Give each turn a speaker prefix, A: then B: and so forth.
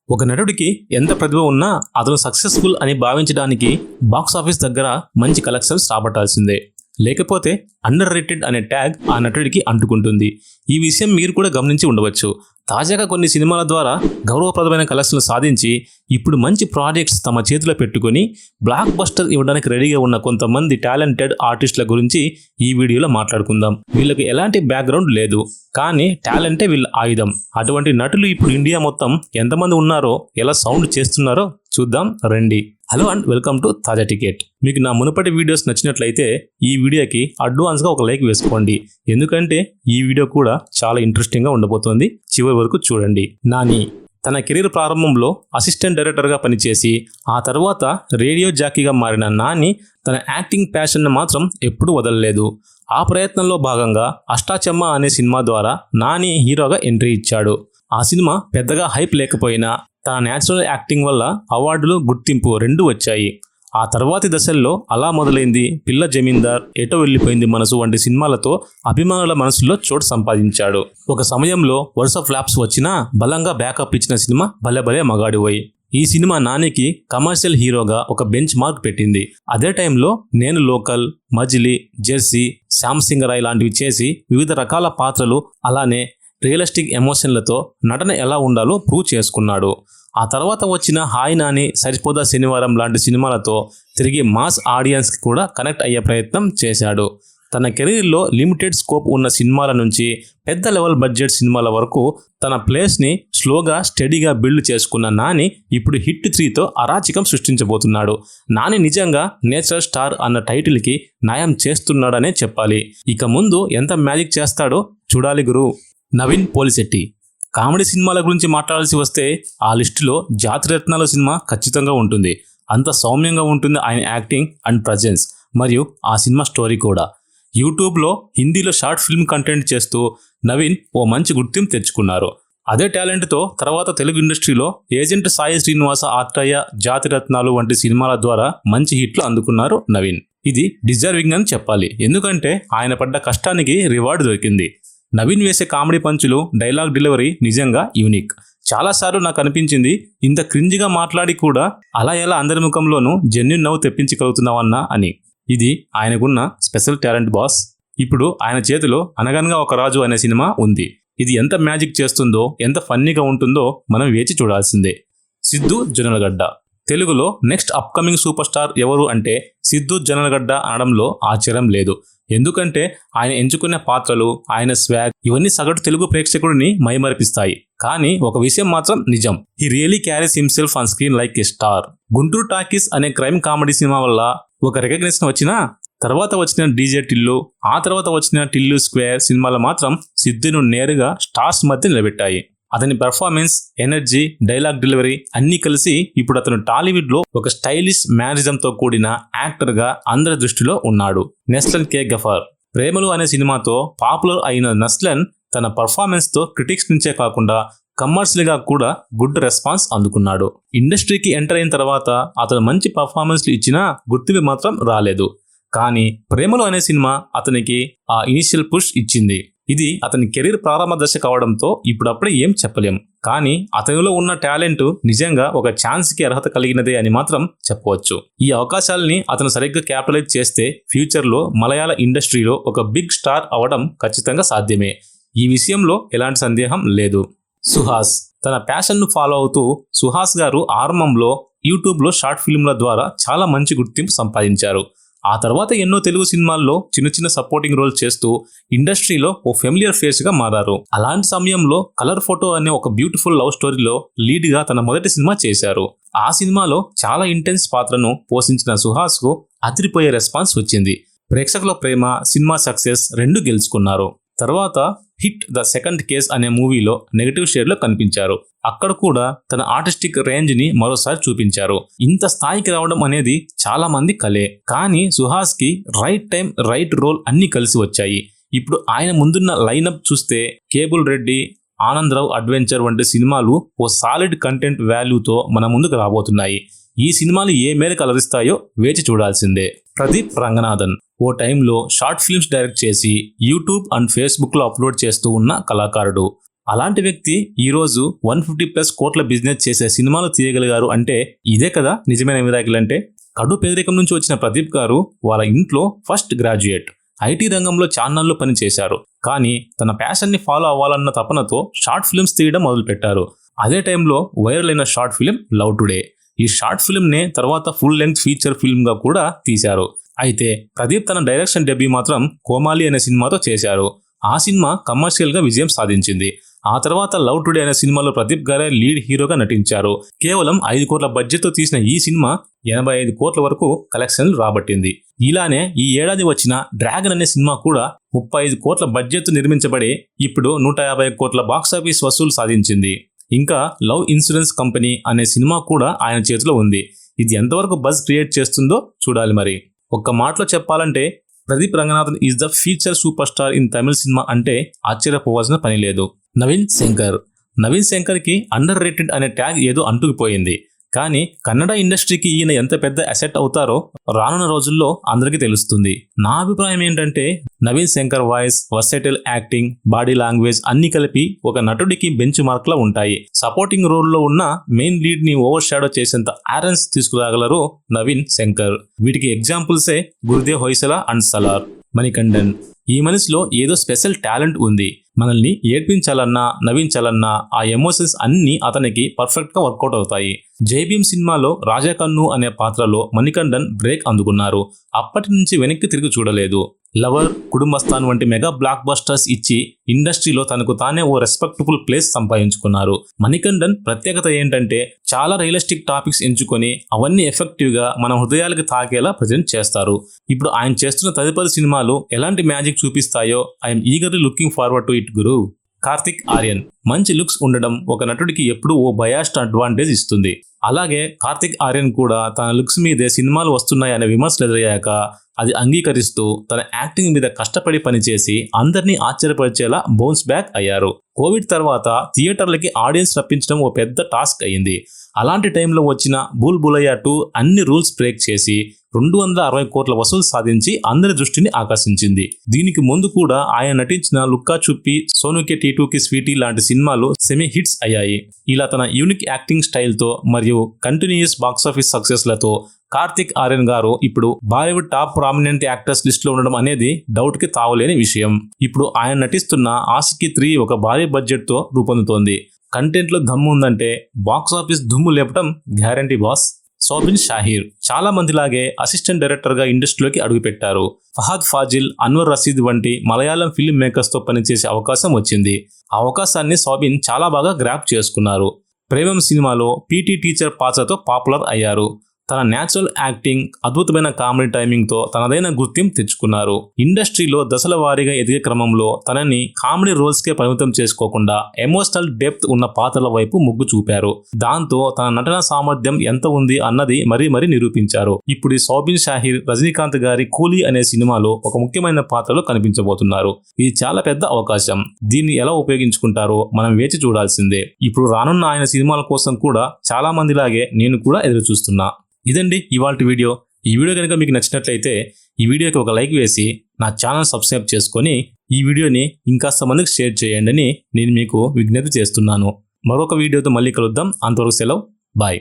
A: ఒక నటుడికి ఎంత ప్రతిభ ఉన్నా అతను సక్సెస్ఫుల్ అని భావించడానికి బాక్స్ ఆఫీస్ దగ్గర మంచి కలెక్షన్స్ రాబట్టాల్సిందే. లేకపోతే అండర్ రేటెడ్ అనే ట్యాగ్ ఆ నటుడికి అంటుకుంటుంది. ఈ విషయం మీరు కూడా గమనించి ఉండవచ్చు. తాజాగా కొన్ని సినిమాల ద్వారా గౌరవప్రదమైన కలెక్షన్లు సాధించి ఇప్పుడు మంచి ప్రాజెక్ట్స్ తమ చేతిలో పెట్టుకుని బ్లాక్ బస్టర్ ఇవ్వడానికి రెడీగా ఉన్న కొంతమంది టాలెంటెడ్ ఆర్టిస్టుల గురించి ఈ వీడియోలో మాట్లాడుకుందాం. వీళ్ళకి ఎలాంటి బ్యాక్గ్రౌండ్ లేదు, కానీ టాలెంటే వీళ్ళ ఆయుధం. అటువంటి నటులు ఇప్పుడు ఇండియా మొత్తం ఎంతమంది ఉన్నారో, ఎలా సౌండ్ చేస్తున్నారో చూద్దాం రండి. హలో అండ్ వెల్కమ్ టు తాజా టికెట్. మీకు నా మునుపటి వీడియోస్ నచ్చినట్లయితే ఈ వీడియోకి అడ్వాన్స్గా ఒక లైక్ వేసుకోండి. ఎందుకంటే ఈ వీడియో కూడా చాలా ఇంట్రెస్టింగ్గా ఉండబోతోంది. చివరి వరకు చూడండి. నాని తన కెరీర్ ప్రారంభంలో అసిస్టెంట్ డైరెక్టర్గా పనిచేసి ఆ తర్వాత రేడియో జాకీగా మారిన నాని తన యాక్టింగ్ ప్యాషన్ను మాత్రం ఎప్పుడూ వదలలేదు. ఆ ప్రయత్నంలో భాగంగా అష్టాచెమ్మ అనే సినిమా ద్వారా నాని హీరోగా ఎంట్రీ ఇచ్చాడు. ఆ సినిమా పెద్దగా హైప్ లేకపోయినా తన న్యాచురల్ యాక్టింగ్ వల్ల అవార్డులు, గుర్తింపు రెండూ వచ్చాయి. ఆ తర్వాతి దశల్లో అలా మొదలైంది, పిల్ల జమీందార్, ఎటో వెళ్ళిపోయింది మనసు వంటి సినిమాలతో అభిమానుల మనసులో చోటు సంపాదించాడు. ఒక సమయంలో వరుస ఫ్లాప్స్ వచ్చినా బలంగా బ్యాకప్ ఇచ్చిన సినిమా భలే భలే మగాడిపోయి. ఈ సినిమా నానికి కమర్షియల్ హీరోగా ఒక బెంచ్ మార్క్ పెట్టింది. అదే టైంలో నేను లోకల్, మజిలీ, జెర్సీ, శ్యామ్ సింగరాయ్ లాంటివి చేసి వివిధ రకాల పాత్రలు, అలానే రియలిస్టిక్ ఎమోషన్లతో నటన ఎలా ఉండాలో ప్రూవ్ చేసుకున్నాడు. ఆ తర్వాత వచ్చిన హాయ్ నాని, సరిపోదా శనివారం లాంటి సినిమాలతో తిరిగి మాస్ ఆడియన్స్కి కూడా కనెక్ట్ అయ్యే ప్రయత్నం చేశాడు. తన కెరీర్లో లిమిటెడ్ స్కోప్ ఉన్న సినిమాల నుంచి పెద్ద లెవెల్ బడ్జెట్ సినిమాల వరకు తన ప్లేస్ని స్లోగా స్టడీగా బిల్డ్ చేసుకున్న నాని ఇప్పుడు హిట్ 3తో అరాచకం సృష్టించబోతున్నాడు. నాని నిజంగా నేచురల్ స్టార్ అన్న టైటిల్కి న్యాయం చేస్తున్నాడనే చెప్పాలి. ఇక ముందు ఎంత మ్యాజిక్ చేస్తాడో చూడాలి గురు. నవీన్ పోలిశెట్టి కామెడీ సినిమాల గురించి మాట్లాడాల్సి వస్తే ఆ లిస్టులో జాతిరత్నాల సినిమా ఖచ్చితంగా ఉంటుంది. అంత సౌమ్యంగా ఉంటుంది ఆయన యాక్టింగ్ అండ్ ప్రజెన్స్, మరియు ఆ సినిమా స్టోరీ కూడా. యూట్యూబ్లో హిందీలో షార్ట్ ఫిల్మ్ కంటెంట్ చేస్తూ నవీన్ ఓ మంచి గుర్తింపు తెచ్చుకున్నారు. అదే టాలెంట్తో తర్వాత తెలుగు ఇండస్ట్రీలో ఏజెంట్ సాయి శ్రీనివాస ఆత్రేయ, జాతిరత్నాలు వంటి సినిమాల ద్వారా మంచి హిట్లు అందుకున్నారు నవీన్. ఇది డిజర్వింగ్ అని చెప్పాలి, ఎందుకంటే ఆయన పడ్డ కష్టానికి రివార్డు దొరికింది. నవీన్ వేసే కామెడీ పంచులు, డైలాగ్ డెలివరీ నిజంగా యూనిక్. చాలాసార్లు నాకు అనిపించింది, ఇంత క్రింజిగా మాట్లాడి కూడా అలా ఎలా అందరి ముఖంలోనూ జెన్యూన్ నవ్వు తెప్పించగలుగుతున్నావన్నా అని. ఇది ఆయనకున్న స్పెషల్ టాలెంట్ బాస్. ఇప్పుడు ఆయన చేతిలో అనగనగా ఒక రాజు అనే సినిమా ఉంది. ఇది ఎంత మ్యాజిక్ చేస్తుందో, ఎంత ఫన్నీగా ఉంటుందో మనం వేచి చూడాల్సిందే. సిద్ధు జొన్నలగడ్డ తెలుగులో నెక్స్ట్ అప్కమింగ్ సూపర్ స్టార్ ఎవరు అంటే సిద్ధు జొన్నలగడ్డ అనడంలో ఆశ్చర్యం లేదు. ఎందుకంటే ఆయన ఎంచుకున్న పాత్రలు, ఆయన స్వాగ్ ఇవన్నీ సగటు తెలుగు ప్రేక్షకుడిని మైమరిపిస్తాయి. కానీ ఒక విషయం మాత్రం నిజం, he really carries himself on screen like A star. Guntur talkies అనే క్రైమ్ కామెడీ సినిమా వల్ల ఒక రికగ్నిషన్ వచ్చినా తర్వాత వచ్చిన డీజే టిల్లు, ఆ తర్వాత వచ్చిన టిల్లు స్క్వేర్ సినిమాలు మాత్రం సిద్ధును నేరుగా స్టార్స్ మధ్య నిలబెట్టాయి. అతని పెర్ఫార్మెన్స్, ఎనర్జీ, డైలాగ్ డెలివరీ అన్నీ కలిసి ఇప్పుడు అతను టాలీవుడ్లో ఒక స్టైలిష్ మేనరిజంతో కూడిన యాక్టర్గా అందరి దృష్టిలో ఉన్నాడు. నెస్లన్ కే గఫర్ ప్రేమలు అనే సినిమాతో పాపులర్ అయిన నస్లన్ తన పర్ఫార్మెన్స్తో క్రిటిక్స్ నుంచే కాకుండా కమర్షియల్గా కూడా గుడ్ రెస్పాన్స్ అందుకున్నాడు. ఇండస్ట్రీకి ఎంటర్ అయిన తర్వాత అతను మంచి పర్ఫార్మెన్స్లు ఇచ్చినా గుర్తింపు మాత్రం రాలేదు. కానీ ప్రేమలు అనే సినిమా అతనికి ఆ ఇనిషియల్ పుష్ ఇచ్చింది. ఇది అతని కెరీర్ ప్రారంభ దశ కావడంతో ఇప్పుడప్పుడే ఏం చెప్పలేం. కానీ అతనిలో ఉన్న టాలెంట్ నిజంగా ఒక ఛాన్స్కి అర్హత కలిగినదే అని మాత్రం చెప్పవచ్చు. ఈ అవకాశాలని అతను సరిగ్గా క్యాపిటలైజ్ చేస్తే ఫ్యూచర్లో మలయాళ ఇండస్ట్రీలో ఒక బిగ్ స్టార్ అవడం ఖచ్చితంగా సాధ్యమే. ఈ విషయంలో ఎలాంటి సందేహం లేదు. సుహాస్ తన ప్యాషన్ను ఫాలో అవుతూ సుహాస్ గారు ఆరంభంలో యూట్యూబ్లో షార్ట్ ఫిల్మ్ల ద్వారా చాలా మంచి గుర్తింపు సంపాదించారు. ఆ తర్వాత ఎన్నో తెలుగు సినిమాల్లో చిన్న చిన్న సపోర్టింగ్ రోల్ చేస్తూ ఇండస్ట్రీలో ఓ ఫెమిలియర్ ఫేస్గా మారారు. అలాంటి సమయంలో కలర్ ఫోటో అనే ఒక బ్యూటిఫుల్ లవ్ స్టోరీలో లీడ్గా తన మొదటి సినిమా చేశారు. ఆ సినిమాలో చాలా ఇంటెన్స్ పాత్రను పోషించిన సుహాస్కు అదిరిపోయే రెస్పాన్స్ వచ్చింది. ప్రేక్షకుల ప్రేమ, సినిమా సక్సెస్ రెండు గెలుచుకున్నారు. తర్వాత హిట్ ద సెకండ్ కేస్ అనే మూవీలో నెగటివ్ షేడ్లో కనిపించారు. అక్కడ కూడా తన ఆర్టిస్టిక్ రేంజ్ని మరోసారి చూపించారు. ఇంత స్థాయికి రావడం అనేది చాలా మంది కలే, కానీ సుహాస్కి రైట్ టైం, రైట్ రోల్ అన్నీ కలిసి వచ్చాయి. ఇప్పుడు ఆయన ముందున్న లైనప్ చూస్తే కేబుల్ రెడ్డి, ఆనందరావు అడ్వెంచర్ వంటి సినిమాలు ఓ సాలిడ్ కంటెంట్ వాల్యూతో మన ముందుకు రాబోతున్నాయి. ఈ సినిమాలు ఏ మేరకు అలరిస్తాయో వేచి చూడాల్సిందే. ప్రదీప్ రంగనాథన్ ఓ టైంలో షార్ట్ ఫిల్మ్స్ డైరెక్ట్ చేసి యూట్యూబ్ అండ్ ఫేస్బుక్లో అప్లోడ్ చేస్తూ ఉన్న కళాకారుడు. అలాంటి వ్యక్తి ఈరోజు 150+ కోట్ల బిజినెస్ చేసే సినిమాలు తీయగలిగారు అంటే ఇదే కదా నిజమైన మిరాకిల్ అంటే. కడు పేదరికం నుంచి వచ్చిన ప్రదీప్ గారు వాళ్ళ ఇంట్లో ఫస్ట్ గ్రాడ్యుయేట్. ఐటీ రంగంలో చాన్నాళ్ళు పనిచేశారు. కానీ తన ప్యాషన్ని ఫాలో అవ్వాలన్న తపనతో షార్ట్ ఫిల్మ్స్ తీయడం మొదలుపెట్టారు. అదే టైంలో వైరల్ అయిన షార్ట్ ఫిల్మ్ లవ్ టుడే. ఈ షార్ట్ ఫిల్మ్నే తర్వాత ఫుల్ లెంగ్త్ ఫీచర్ ఫిల్మ్గా కూడా తీశారు. అయితే ప్రదీప్ తన డైరెక్షన్ డెబ్యూ మాత్రం కోమాలి అనే సినిమాతో చేశారు. ఆ సినిమా కమర్షియల్గా విజయం సాధించింది. ఆ తర్వాత లవ్ టుడే అనే సినిమాలో ప్రదీప్ గారే లీడ్ హీరోగా నటించారు. కేవలం 5 కోట్ల బడ్జెట్తో తీసిన ఈ సినిమా 85 కోట్ల వరకు కలెక్షన్లు రాబట్టింది. ఇలానే ఈ ఏడాది వచ్చిన డ్రాగన్ అనే సినిమా కూడా 35 కోట్ల బడ్జెట్తో నిర్మించబడి ఇప్పుడు 150 కోట్ల బాక్సాఫీస్ వసూలు సాధించింది. ఇంకా లవ్ ఇన్సూరెన్స్ కంపెనీ అనే సినిమా కూడా ఆయన చేతిలో ఉంది. ఇది ఎంతవరకు బజ్ క్రియేట్ చేస్తుందో చూడాలి మరి. ఒక్క మాటలో చెప్పాలంటే Pradeep Ranganathan is the future super star in Tamil cinema అంటే ఆశ్చర్యపోవాల్సిన పని లేదు. నవీన్ శంకర్ కి అండర్ రేటెడ్ అనే ట్యాగ్ ఏదో అంటుకుపోయింది. కానీ కన్నడ ఇండస్ట్రీకి ఈయన ఎంత పెద్ద అసెట్ అవుతారో రానున్న రోజుల్లో అందరికీ తెలుస్తుంది. నా అభిప్రాయం ఏంటంటే Naveen Shankar voice, versatile acting, body language అన్ని కలిపి ఒక నటుడికి బెంచ్ మార్క్ లా ఉంటాయి. సపోర్టింగ్ రోల్లో ఉన్న మెయిన్ లీడ్ ని ఓవర్ షాడో చేసేంత ఆరెన్స్ తీసుకురాగలరు నవీన్ శంకర్. వీటికి ఎగ్జాంపుల్సే గురుదేవ్ హొయసలా అండ్ సలార్. మణికంఠన్. ఈ మనిషిలో ఏదో స్పెషల్ టాలెంట్ ఉంది. మనల్ని ఏడ్పించాలన్నా నవ్వించాలన్నా ఆ ఎమోషన్స్ అన్ని అతనికి పర్ఫెక్ట్ గా వర్కౌట్ అవుతాయి. జై భీమ్ సినిమాలో రాజా కన్ను అనే పాత్రలో మణికంఠన్ బ్రేక్ అందుకున్నారు. అప్పటి నుంచి వెనక్కి తిరిగి చూడలేదు. లవర్, కుటుంబస్థాన్ వంటి మెగా బ్లాక్ బస్టర్స్ ఇచ్చి ఇండస్ట్రీలో తనకు తానే ఓ రెస్పెక్టబుల్ ప్లేస్ సంపాదించుకున్నారు. మణికంఠన్ ప్రత్యేకత ఏంటంటే చాలా రియలిస్టిక్ టాపిక్స్ ఎంచుకొని అవన్నీ ఎఫెక్టివ్ గా మన హృదయాలకు తాకేలా ప్రజెంట్ చేస్తారు. ఇప్పుడు ఆయన చేస్తున్న తదుపరి సినిమాలు ఎలాంటి మ్యాజిక్ చూపిస్తాయో I'm eagerly looking forward to it గురు. కార్తిక్ ఆర్యన్. మంచి లుక్స్ ఉండడం ఒక నటుడికి ఎప్పుడూ ఓ బయాస్డ్ అడ్వాంటేజ్ ఇస్తుంది. అలాగే కార్తిక్ ఆర్యన్ కూడా తన లుక్స్ మీదే సినిమాలు వస్తున్నాయనే విమర్శలు ఎదురయ్యాక అది అంగీకరిస్తూ తన యాక్టింగ్ మీద కష్టపడి పనిచేసి అందరినీ ఆశ్చర్యపరిచేలా బౌన్స్ బ్యాక్ అయ్యారు. కోవిడ్ తర్వాత థియేటర్లకి ఆడియన్స్ రప్పించడం ఓ పెద్ద టాస్క్ అయ్యింది. అలాంటి టైంలో వచ్చిన బుల్ బులయ్యా 2 అన్ని రూల్స్ బ్రేక్ చేసి 260 కోట్ల వసూలు సాధించి అందరి దృష్టిని ఆకర్షించింది. దీనికి ముందు కూడా ఆయన నటించిన లుక్కా చుప్పి, సోనుకే టీటూకి స్వీటీ లాంటి సినిమాలు సెమీ హిట్స్ అయ్యాయి. ఇలా తన యూనిక్ యాక్టింగ్ స్టైల్తో మరియు కంటిన్యూస్ బాక్సాఫీస్ సక్సెస్లతో కార్తిక్ ఆర్యన్ గారు ఇప్పుడు Bollywood top prominent actors list లో ఉండడం అనేది డౌట్ కి తావులేని విషయం. ఇప్పుడు ఆయన నటిస్తున్న ఆషికీ 3 ఒక భారీ బడ్జెట్ తో రూపొందుతోంది. కంటెంట్ లో దమ్ము ఉందంటే బాక్సాఫీస్ దుమ్ము లేపటం గ్యారంటీ బాస్. సోబిన్ షాహీర్ చాలా మందిలాగే అసిస్టెంట్ డైరెక్టర్ గా ఇండస్ట్రీలోకి అడుగుపెట్టారు. ఫహద్ ఫాజిల్, అన్వర్ రషీద్ వంటి మలయాళం ఫిల్మ్ మేకర్స్ తో పనిచేసే అవకాశం వచ్చింది. ఆ అవకాశాన్ని సోబిన్ చాలా బాగా గ్రాప్ చేసుకున్నారు. ప్రేమం సినిమాలో పీటీ టీచర్ పాత్రతో పాపులర్ అయ్యారు. తన న్యాచురల్ యాక్టింగ్, అద్భుతమైన కామెడీ టైమింగ్ తో తనదైన గుర్తింపు తెచ్చుకున్నారు. ఇండస్ట్రీలో దశల వారీగా ఎదిగే క్రమంలో తనని కామెడీ రోల్స్ కే పరిమితం చేసుకోకుండా ఎమోషనల్ డెప్త్ ఉన్న పాత్రల వైపు మొగ్గు చూపారు. దాంతో తన నటన సామర్థ్యం ఎంత ఉంది అన్నది మరీ నిరూపించారు. ఇప్పుడు ఈ సోబిన్ షాహీర్ రజనీకాంత్ గారి కూలీ అనే సినిమాలో ఒక ముఖ్యమైన పాత్రలో కనిపించబోతున్నారు. ఇది చాలా పెద్ద అవకాశం. దీన్ని ఎలా ఉపయోగించుకుంటారో మనం వేచి చూడాల్సిందే. ఇప్పుడు రానున్న ఆయన సినిమాల కోసం కూడా చాలా మందిలాగే నేను కూడా ఎదురు చూస్తున్నా. ఇదండి ఇవాల్టి వీడియో. ఈ వీడియో కనుక మీకు నచ్చినట్లయితే ఈ వీడియోకి ఒక లైక్ వేసి నా ఛానల్ సబ్స్క్రైబ్ చేసుకొని ఈ వీడియోని ఇంకాస్త మందికి షేర్ చేయండి అని నేను మీకు విజ్ఞప్తి చేస్తున్నాను. మరొక వీడియోతో మళ్ళీ కలుద్దాం. అంతవరకు సెలవు. బాయ్.